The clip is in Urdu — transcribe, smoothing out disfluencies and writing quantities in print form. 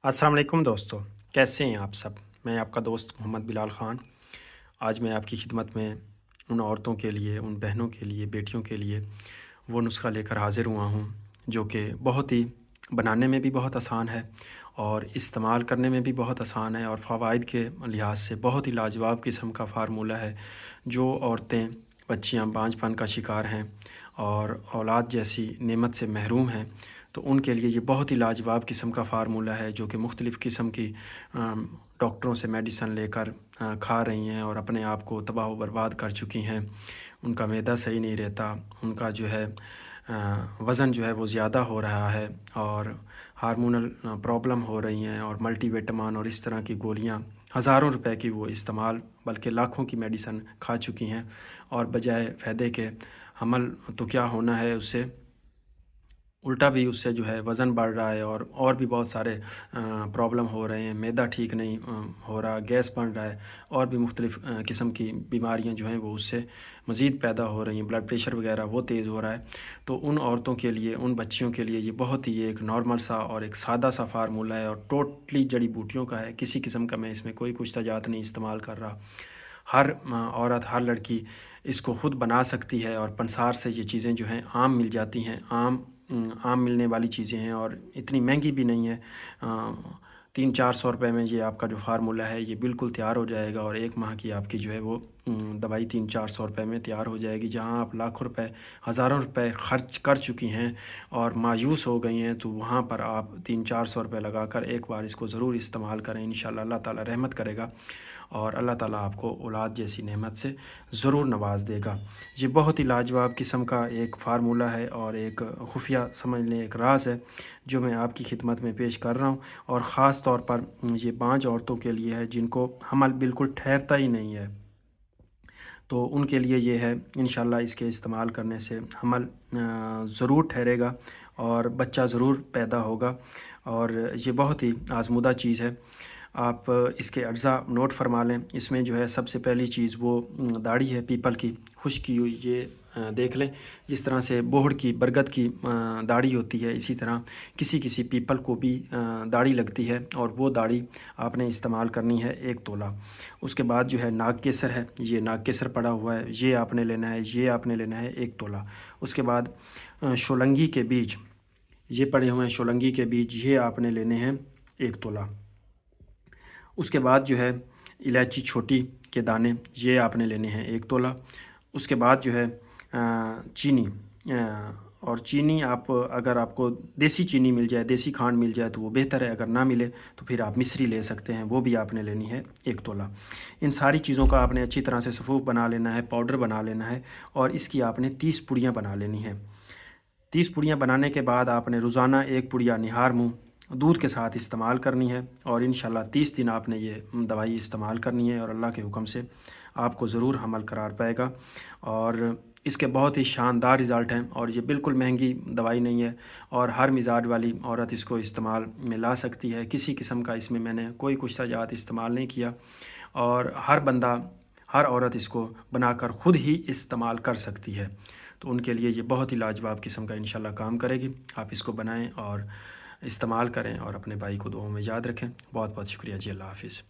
السلام علیکم دوستو، کیسے ہیں آپ سب؟ میں آپ کا دوست محمد بلال خان۔ آج میں آپ کی خدمت میں ان عورتوں کے لیے، ان بہنوں کے لیے، بیٹیوں کے لیے وہ نسخہ لے کر حاضر ہوا ہوں جو کہ بہت ہی بنانے میں بھی بہت آسان ہے اور استعمال کرنے میں بھی بہت آسان ہے، اور فوائد کے لحاظ سے بہت ہی لاجواب قسم کا فارمولہ ہے۔ جو عورتیں، بچیاں بانجھ پن کا شکار ہیں اور اولاد جیسی نعمت سے محروم ہیں، تو ان کے لیے یہ بہت ہی لاجواب قسم کا فارمولہ ہے جو کہ مختلف قسم کی ڈاکٹروں سے میڈیسن لے کر کھا رہی ہیں اور اپنے آپ کو تباہ و برباد کر چکی ہیں۔ ان کا معدہ صحیح نہیں رہتا، ان کا جو ہے وزن جو ہے وہ زیادہ ہو رہا ہے اور ہارمونل پرابلم ہو رہی ہیں، اور ملٹی وٹامن اور اس طرح کی گولیاں ہزاروں روپے کی وہ استعمال بلکہ لاکھوں کی میڈیسن کھا چکی ہیں، اور بجائے فائدے کے حمل تو کیا ہونا ہے، اس سے الٹا بھی اس سے جو ہے وزن بڑھ رہا ہے اور بھی بہت سارے پرابلم ہو رہے ہیں۔ معدہ ٹھیک نہیں ہو رہا، گیس بن رہا ہے، اور بھی مختلف قسم کی بیماریاں جو ہیں وہ اس سے مزید پیدا ہو رہی ہیں، بلڈ پریشر وغیرہ وہ تیز ہو رہا ہے۔ تو ان عورتوں کے لیے، ان بچیوں کے لیے یہ بہت ہی ایک نارمل سا اور ایک سادہ سا فارمولہ ہے، اور ٹوٹلی جڑی بوٹیوں کا ہے۔ کسی قسم کا میں اس میں کوئی کچھ تجات نہیں استعمال کر رہا۔ ہر عورت، ہر لڑکی اس کو خود بنا سکتی ہے، اور پنسار سے یہ چیزیں جو ہیں عام مل جاتی ہیں، عام ملنے والی چیزیں ہیں، اور اتنی مہنگی بھی نہیں ہے۔ 300-400 روپے میں یہ آپ کا جو فارمولہ ہے یہ بالکل تیار ہو جائے گا، اور ایک ماہ کی آپ کی جو ہے وہ دوائی 300-400 روپے میں تیار ہو جائے گی۔ جہاں آپ لاکھوں روپے، ہزاروں روپے خرچ کر چکی ہیں اور مایوس ہو گئی ہیں، تو وہاں پر آپ 300-400 روپے لگا کر ایک بار اس کو ضرور استعمال کریں۔ انشاءاللہ اللہ تعالیٰ رحمت کرے گا، اور اللہ تعالیٰ آپ کو اولاد جیسی نعمت سے ضرور نواز دے گا۔ یہ بہت ہی لاجواب قسم کا ایک فارمولہ ہے، اور ایک خفیہ سمجھ لیں ایک راز ہے جو میں آپ کی خدمت میں پیش کر رہا ہوں، اور خاص طور پر یہ بانجھ عورتوں کے لیے ہے جن کو حمل بالکل ٹھہرتا ہی نہیں ہے، تو ان کے لیے یہ ہے۔ انشاءاللہ اس کے استعمال کرنے سے حمل ضرور ٹھہرے گا اور بچہ ضرور پیدا ہوگا، اور یہ بہت ہی آزمودہ چیز ہے۔ آپ اس کے اجزاء نوٹ فرما لیں۔ اس میں جو ہے سب سے پہلی چیز وہ داڑھی ہے پیپل کی، خشک کی ہوئی۔ یہ دیکھ لیں، جس طرح سے بوہڑ کی، برگد کی داڑھی ہوتی ہے، اسی طرح کسی کسی پیپل کو بھی داڑھی لگتی ہے، اور وہ داڑھی آپ نے استعمال کرنی ہے 1 تولہ۔ اس کے بعد جو ہے ناگ کیسر ہے، یہ ناگ کیسر پڑا ہوا ہے، یہ آپ نے لینا ہے، یہ آپ نے لینا ہے 1 تولہ۔ اس کے بعد شولنگی کے بیج، یہ پڑے ہوئے ہیں شولنگی کے بیج، یہ آپ نے لینے ہیں 1 تولہ۔ اس کے بعد جو ہے الائچی چھوٹی کے دانے، یہ آپ نے لینے ہیں 1 تولہ۔ اس کے بعد جو ہے چینی، اور چینی اگر آپ کو دیسی چینی مل جائے، دیسی کھانڈ مل جائے تو وہ بہتر ہے، اگر نہ ملے تو پھر آپ مصری لے سکتے ہیں، وہ بھی آپ نے لینی ہے 1 تولہ۔ ان ساری چیزوں کا آپ نے اچھی طرح سے صفوف بنا لینا ہے، پاؤڈر بنا لینا ہے، اور اس کی آپ نے 30 پڑیاں بنا لینی ہیں۔ 30 پڑیاں بنانے کے بعد آپ نے روزانہ 1 پڑیا نہار منہ دودھ کے ساتھ استعمال کرنی ہے، اور انشاءاللہ 30 دن آپ نے یہ دوائی استعمال کرنی ہے، اور اللہ کے حکم سے آپ کو ضرور حمل قرار پائے گا۔ اور اس کے بہت ہی شاندار رزلٹ ہیں، اور یہ بالکل مہنگی دوائی نہیں ہے، اور ہر مزاج والی عورت اس کو استعمال میں لا سکتی ہے۔ کسی قسم کا اس میں نے کوئی کچھ تجات استعمال نہیں کیا، اور ہر بندہ، ہر عورت اس کو بنا کر خود ہی استعمال کر سکتی ہے، تو ان کے لیے یہ بہت ہی لاجواب قسم کا انشاءاللہ کام کرے گی۔ آپ اس کو بنائیں اور استعمال کریں، اور اپنے بھائی کو دعاؤں میں یاد رکھیں۔ بہت بہت شکریہ جی، اللہ حافظ۔